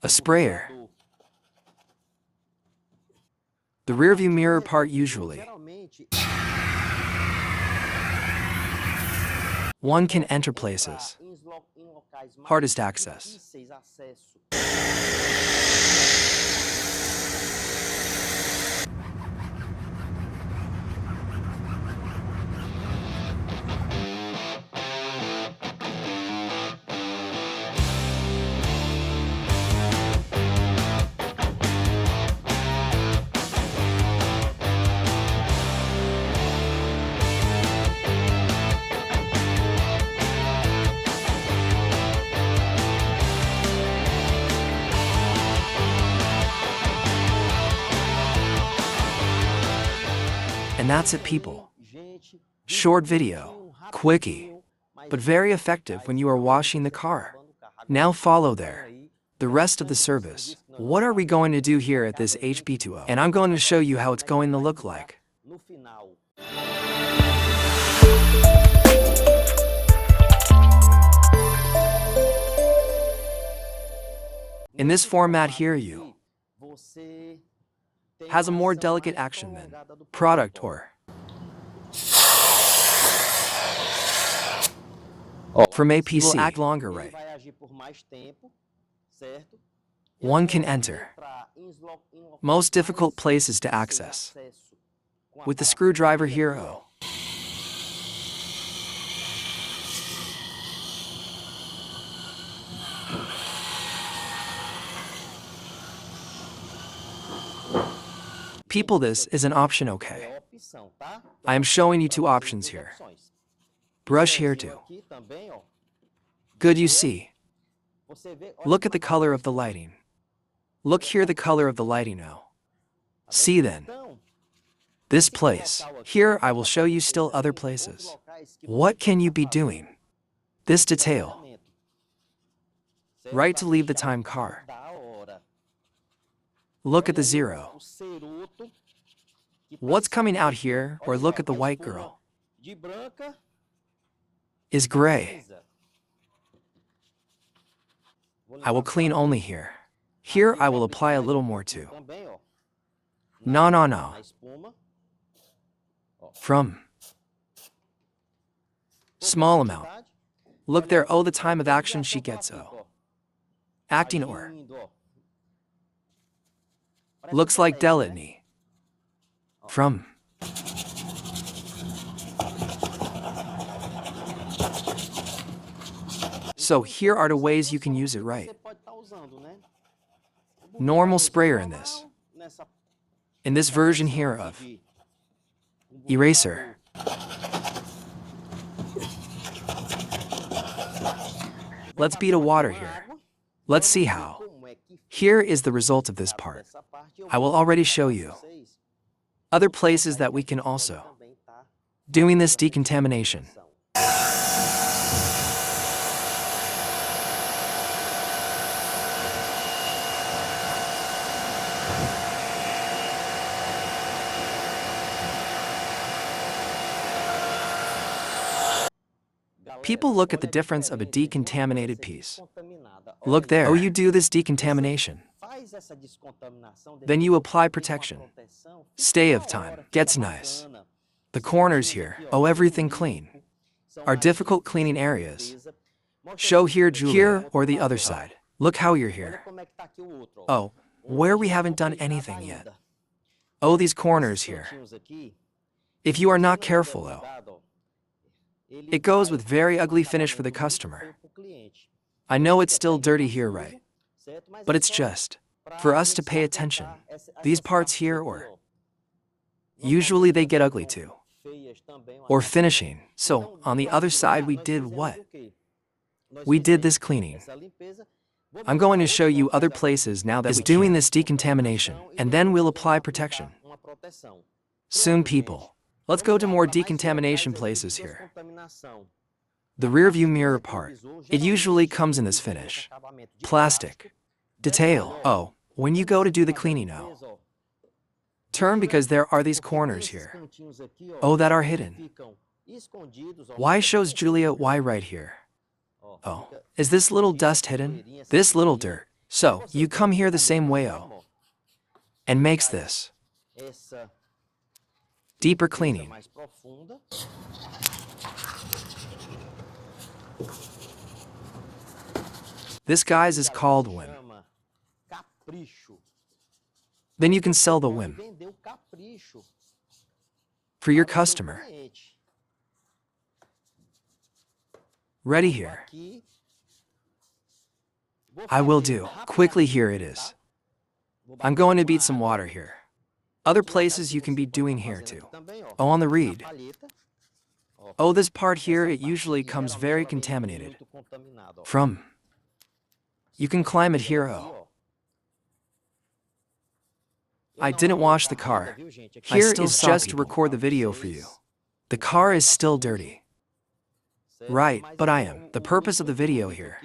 A sprayer. The rearview mirror part usually. One can enter places. Hardest access. And that's it, people. Short video, quickie, but very effective when you are washing the car. Now follow the rest of the service. What are we going to do here at this HP20? And I'm going to show you how it's going to look like. In this format here, you has a more delicate action than product or from APC. Will act longer, right? One can enter most difficult places to access with the screwdriver here. People, this is an option, okay? I am showing you two options here. Brush here too. Good, you see. Look at the color of the lighting. Look here, the color of the lighting now. See then. This place. Here I will show you still other places. What can you be doing? This detail. Right to leave the time car. Look at the zero. What's coming out here, or look at the white girl. Is gray. I will clean only here. Here I will apply a little more too. No. From. Small amount. Look there, the time of action she gets, acting or. Looks like delinea. From. So here are the ways you can use it right. Normal sprayer in this version here of eraser. Let's beat a water here. Let's see how. Here is the result of this part. I will already show you other places that we can also doing this decontamination. People look at the difference of a decontaminated piece. Look there. You do this decontamination. Then you apply protection. Stay of time. Gets nice. The corners here, everything clean. Are difficult cleaning areas. Show here, Julia. Here or the other side. Look how you're here. Where we haven't done anything yet. These corners here. If you are not careful, it goes with very ugly finish for the customer. I know it's still dirty here, right? But it's just for us to pay attention. These parts here, or usually they get ugly too. Or finishing. So on the other side we did what? We did this cleaning. I'm going to show you other places now that is doing this decontamination, and then we'll apply protection. Soon, people. Let's go to more decontamination places here. The rearview mirror part. It usually comes in this finish. Plastic. Detail. When you go to do the cleaning, turn because there are these corners here. That are hidden. Why shows Julia why right here? Is this little dust hidden? This little dirt. So, you come here the same way, and makes this deeper cleaning. This guys is called whim. Then you can sell the whim for your customer. Ready here. I will do. Quickly, here it is. I'm going to beat some water here. Other places you can be doing here too. Oh, on the reed. Oh, this part here, it usually comes very contaminated. From. You can climb it here, oh. I didn't wash the car. Here is just to record the video for you. The car is still dirty. Right, but I am. The purpose of the video here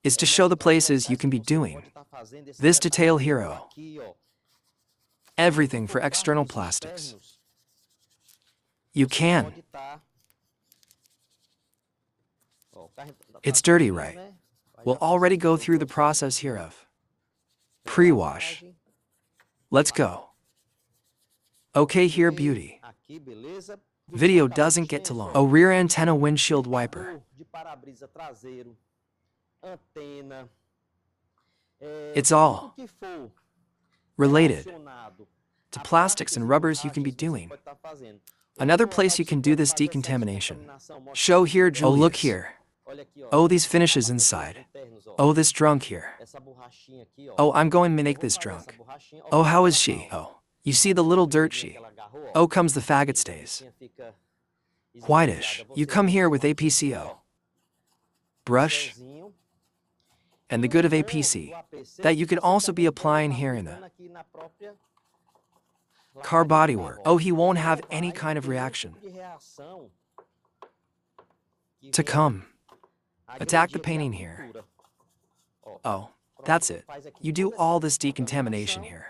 is to show the places you can be doing this detail here. Everything for external plastics. You can. It's dirty, right? We'll already go through the process here of pre-wash. Let's go. Okay, here, beauty. Video doesn't get too long. Oh, rear antenna windshield wiper. It's all related to plastics and rubbers you can be doing. Another place you can do this decontamination. Show here, Julius. Oh, look here. Oh, these finishes inside. Oh, this drunk here. Oh, I'm going to make this drunk. Oh, how is she? Oh, you see the little dirt she. Oh, comes the faggot stays. Whitish. You come here with APCO. Brush. And the good of APC. That you could also be applying here in the car bodywork. Oh, he won't have any kind of reaction to come. Attack the painting here. Oh, that's it. You do all this decontamination here.